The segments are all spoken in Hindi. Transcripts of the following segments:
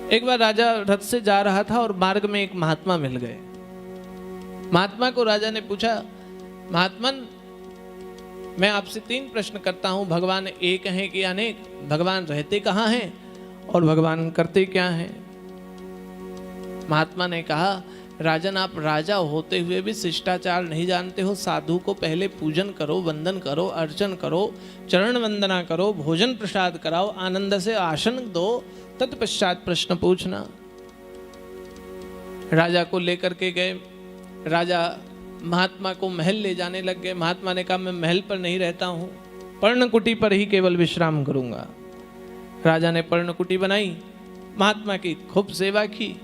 एक बार राजा रथ से जा रहा था और मार्ग में एक महात्मा मिल गए। महात्मा को राजा ने पूछा, महात्मन मैं आपसे 3 प्रश्न करता हूं, भगवान एक हैं कि अनेक, भगवान रहते कहाँ हैं और भगवान करते क्या हैं? महात्मा ने कहा, राजन आप राजा होते हुए भी शिष्टाचार नहीं जानते हो। साधु को पहले पूजन करो, वंदन करो, अर्चन करो, चरण वंदना करो, भोजन प्रसाद कराओ, आनंद से आसन दो, तत्पश्चात प्रश्न पूछना। राजा को लेकर के गए। राजा महात्मा को महल ले जाने लग गए। महात्मा ने कहा, मैं महल पर नहीं रहता हूँ, पर्णकुटी पर ही केवल विश्राम करूंगा। राजा ने पर्णकुटी बनाई, महात्मा की खूब सेवा की।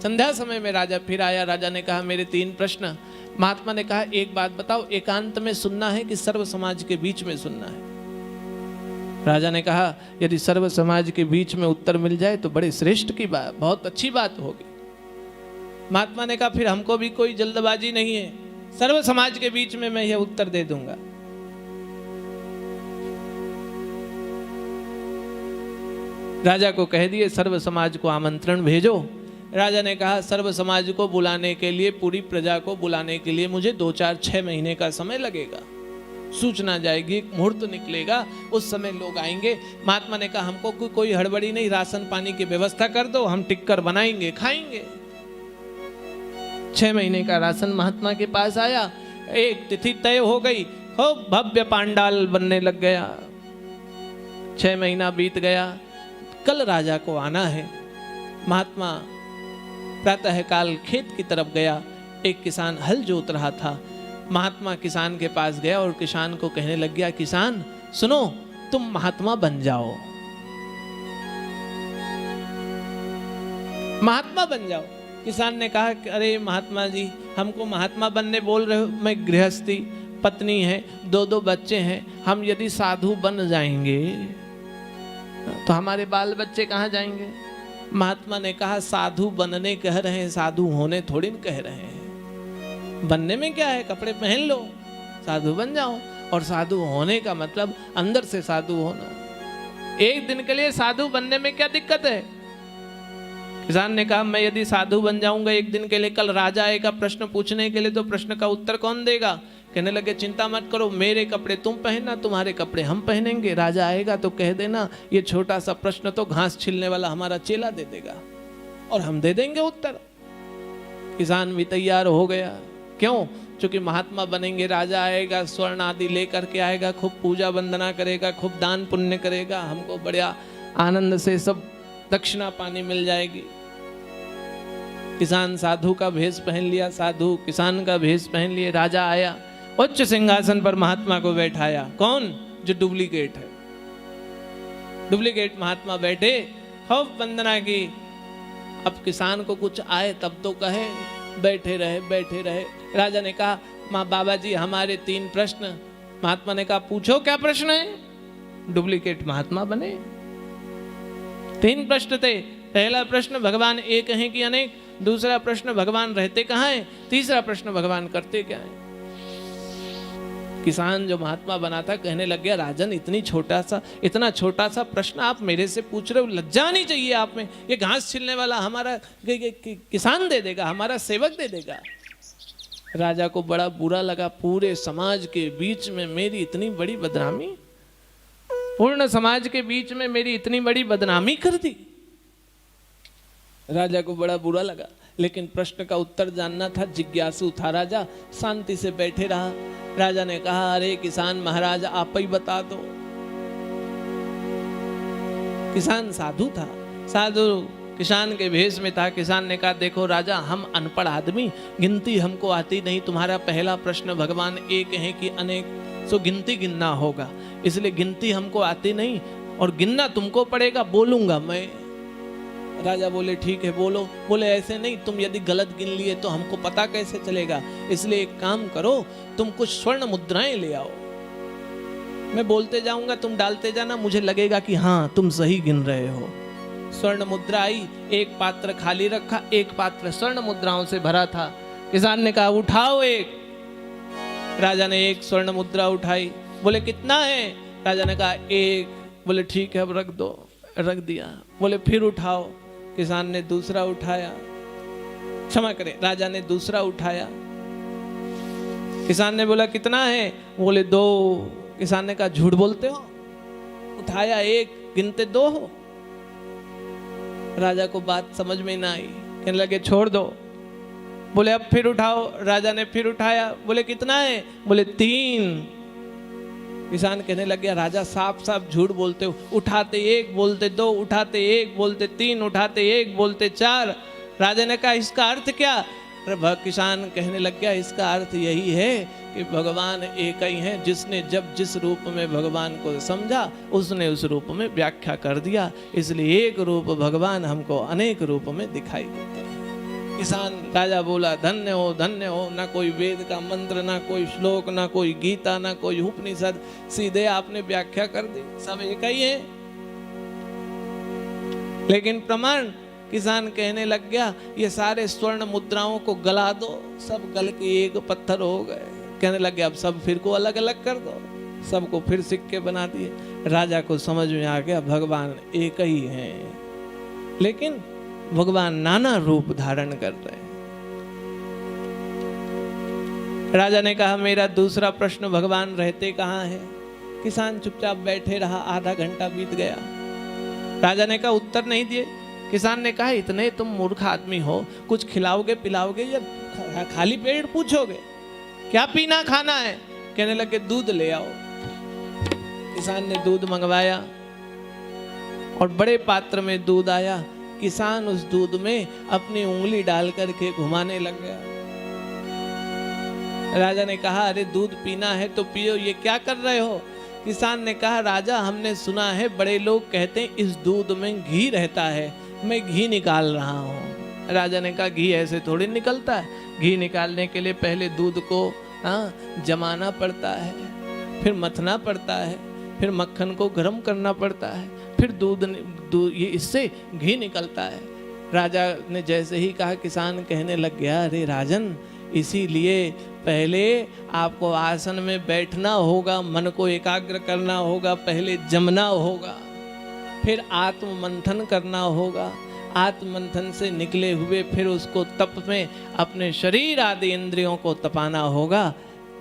संध्या समय में राजा फिर आया। राजा ने कहा, मेरे 3 प्रश्न। महात्मा ने कहा, एक बात बताओ, एकांत में सुनना है कि सर्व समाज के बीच में सुनना है? राजा ने कहा, यदि सर्व समाज के बीच में उत्तर मिल जाए तो बड़े श्रेष्ठ की बात, बहुत अच्छी बात होगी। महात्मा ने कहा, फिर हमको भी कोई जल्दबाजी नहीं है, सर्व समाज के बीच में मैं यह उत्तर दे दूंगा। राजा को कह दिए, सर्व समाज को आमंत्रण भेजो। राजा ने कहा, सर्व समाज को बुलाने के लिए, पूरी प्रजा को बुलाने के लिए मुझे 2, 4, 6 महीने का समय लगेगा। सूचना जाएगी, मुहूर्त निकलेगा, उस समय लोग आएंगे। महात्मा ने कहा, हमको कोई हड़बड़ी नहीं, राशन पानी की व्यवस्था कर दो, हम टिक्कर बनाएंगे, खाएंगे। 6 महीने का राशन महात्मा के पास आया। एक तिथि तय हो गई, हो भव्य पांडाल बनने लग गया। 6 महीना बीत गया। कल राजा को आना है। महात्मा प्रातः काल खेत की तरफ गया। एक किसान हल जोत रहा था। महात्मा किसान के पास गया और किसान को कहने लग गया, किसान सुनो, तुम महात्मा बन जाओ, महात्मा बन जाओ। किसान ने कहा, अरे महात्मा जी, हमको महात्मा बनने बोल रहे हो? मैं गृहस्थी, पत्नी है, 2 बच्चे हैं, हम यदि साधु बन जाएंगे तो हमारे बाल बच्चे कहाँ जाएंगे? महात्मा ने कहा, साधु बनने कह रहे हैं, साधु होने थोड़ी न कह रहे हैं। बनने में क्या है, कपड़े पहन लो, साधु बन जाओ। और साधु होने का मतलब अंदर से साधु होना। एक दिन के लिए साधु बनने में क्या दिक्कत है? किसान ने कहा, मैं यदि साधु बन जाऊंगा एक दिन के लिए, कल राजा आएगा प्रश्न पूछने के लिए, तो प्रश्न का उत्तर कौन देगा? कहने लगे, चिंता मत करो, मेरे कपड़े तुम पहनना, तुम्हारे कपड़े हम पहनेंगे। राजा आएगा तो कह देना, ये छोटा सा प्रश्न तो घास छिलने वाला हमारा चेला दे देगा, और हम दे देंगे उत्तर। किसान भी तैयार हो गया। क्यों? क्योंकि महात्मा बनेंगे, राजा आएगा, स्वर्ण आदि लेकर के आएगा, खूब पूजा वंदना करेगा, खूब दान पुण्य करेगा, हमको बढ़िया आनंद से सब दक्षिणा पानी मिल जाएगी। किसान साधु का भेष पहन लिया, साधु किसान का भेष पहन लिए। राजा आया, उच्च सिंहासन पर महात्मा को बैठाया। कौन? जो डुप्लीकेट है। डुप्लीकेट महात्मा बैठे, खूब वंदना की। अब किसान को कुछ आए तब तो कहे, बैठे रहे बैठे रहे। राजा ने कहा, माँ बाबा जी, हमारे 3 प्रश्न। महात्मा ने कहा, पूछो क्या प्रश्न है? डुप्लीकेट महात्मा बने। 3 प्रश्न थे। पहला प्रश्न, भगवान एक हैं कि अनेक? दूसरा प्रश्न, भगवान रहते कहाँ हैं? तीसरा प्रश्न, भगवान करते क्या हैं? किसान जो महात्मा बना था कहने लग गया, राजन इतना छोटा सा प्रश्न आप मेरे से पूछ रहे हो, लज्जा नहीं चाहिए आप में? ये घास छिलने वाला हमारा किसान दे देगा, हमारा सेवक दे देगा। राजा को बड़ा बुरा लगा, पूरे समाज के बीच में मेरी इतनी बड़ी बदनामी, पूर्ण समाज के बीच में मेरी इतनी बड़ी बदनामी कर दी। राजा को बड़ा बुरा लगा, लेकिन प्रश्न का उत्तर जानना था, जिज्ञासु था राजा। शांति से बैठे रहा। राजा ने कहा, अरे किसान महाराज, आप ही बता दो। किसान साधु था, साधु किसान के भेष में था। किसान ने कहा, देखो राजा, हम अनपढ़ आदमी, गिनती हमको आती नहीं। तुम्हारा पहला प्रश्न, भगवान एक है कि अनेक, सो गिनती गिनना होगा, इसलिए गिनती हमको आती नहीं और गिनना तुमको पड़ेगा, बोलूंगा मैं। राजा बोले, ठीक है बोलो। बोले, ऐसे नहीं, तुम यदि गलत गिन लिए तो हमको पता कैसे चलेगा? इसलिए एक काम करो, तुम कुछ स्वर्ण मुद्राएं ले आओ, मैं बोलते जाऊंगा, तुम डालते जाना, मुझे लगेगा कि हाँ तुम सही गिन रहे हो। स्वर्ण मुद्रा आई, एक पात्र खाली रखा, एक पात्र स्वर्ण मुद्राओं से भरा था। किसान ने कहा, उठाओ एक। राजा ने एक स्वर्ण मुद्रा उठाई। बोले, कितना है? राजा ने कहा, 1। बोले, ठीक है, अब रख दो। रख दिया। बोले, फिर उठाओ। किसान ने दूसरा उठाया, क्षमा करें, राजा ने दूसरा उठाया। किसान ने बोला कितना है? बोले 2। किसान ने कहा झूठ बोलते हो, उठाया 1, गिनते 2 हो। राजा को बात समझ में ना आई, कहने लगे छोड़ दो। बोले अब फिर उठाओ। राजा ने फिर उठाया, बोले कितना है? बोले 3। किसान कहने लग गया राजा साफ साफ झूठ बोलते हो, उठाते 1 बोलते 2, उठाते 1 बोलते 3, उठाते 1 बोलते 4। राजा ने कहा इसका अर्थ क्या? किसान कहने लग गया इसका अर्थ यही है कि भगवान एक ही हैं, जिसने जब जिस रूप में भगवान को समझा उसने उस रूप में व्याख्या कर दिया, इसलिए एक रूप भगवान हमको अनेक रूप में दिखाई देते हैं। किसान राजा बोला धन्य हो, ना कोई वेद का मंत्र, ना कोई श्लोक, ना कोई गीता, ना कोई उपनिषद, सीधे आपने व्याख्या कर दी, सब एक ही है। लेकिन प्रमाण? किसान कहने लग गया ये सारे स्वर्ण मुद्राओं को गला दो, सब गल के एक पत्थर हो गए। कहने लग गया अब सब फिर को अलग अलग कर दो, सबको फिर सिक्के बना दिए। राजा को समझ में आ गया भगवान एक ही हैं, लेकिन भगवान नाना रूप धारण कर रहे हैं। राजा ने कहा मेरा दूसरा प्रश्न, भगवान रहते कहाँ हैं? किसान चुपचाप बैठे रहा, आधा घंटा बीत गया। राजा ने कहा उत्तर नहीं दिए। किसान ने कहा इतने तुम मूर्ख आदमी हो, कुछ खिलाओगे पिलाओगे या खाली पेट पूछोगे क्या पीना खाना है? कहने लगे दूध ले आओ। किसान ने दूध मंगवाया और बड़े पात्र में दूध आया। किसान उस दूध में अपनी उंगली डाल करके घुमाने लग गया। राजा ने कहा अरे दूध पीना है तो पियो, ये क्या कर रहे हो? किसान ने कहा राजा हमने सुना है बड़े लोग कहते हैं इस दूध में घी रहता है, मैं घी निकाल रहा हूँ। राजा ने कहा घी ऐसे थोड़ी निकलता है, घी निकालने के लिए पहले दूध को जमाना पड़ता है, फिर मथना पड़ता है, फिर मक्खन को गर्म करना पड़ता है, फिर दूध ये इससे घी निकलता है। राजा ने जैसे ही कहा किसान कहने लग गया अरे राजन, इसीलिए पहले आपको आसन में बैठना होगा, मन को एकाग्र करना होगा, पहले जमना होगा, फिर आत्म मंथन करना होगा, आत्म मंथन से निकले हुए फिर उसको तप में अपने शरीर आदि इंद्रियों को तपाना होगा,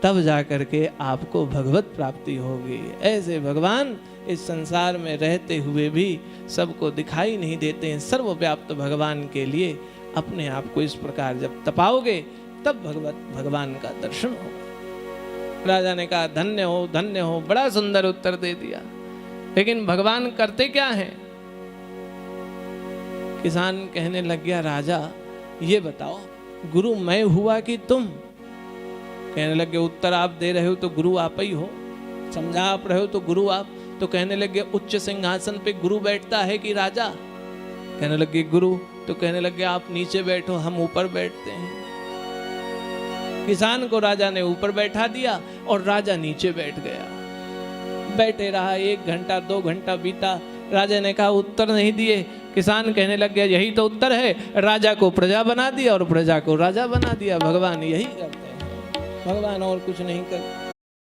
तब जा करके आपको भगवत प्राप्ति होगी। ऐसे भगवान इस संसार में रहते हुए भी सबको दिखाई नहीं देते हैं। सर्वव्याप्त भगवान के लिए अपने आप को इस प्रकार जब तपाओगे तब भगवान का दर्शन होगा। राजा ने कहा धन्य हो, बड़ा सुंदर उत्तर दे दिया, लेकिन भगवान करते क्या हैं? किसान कहने लग गया राजा ये बताओ गुरु मैं हुआ कि तुम? कहने लगे उत्तर आप दे रहे हो तो गुरु आप ही हो, समझा आप रहे हो तो गुरु आप। तो कहने लगे उच्च सिंहासन पे गुरु बैठता है कि राजा? कहने लगे गुरु। तो कहने लगे आप नीचे बैठो, हम ऊपर बैठते हैं। किसान को राजा ने ऊपर बैठा दिया और राजा नीचे बैठ गया। बैठे रहा, 1 घंटा 2 घंटा बीता, राजा ने कहा उत्तर नहीं दिए। किसान कहने लग गया यही तो उत्तर है, राजा को प्रजा बना दिया और प्रजा को राजा बना दिया। भगवान यही करते हैं, भगवान और कुछ नहीं करते।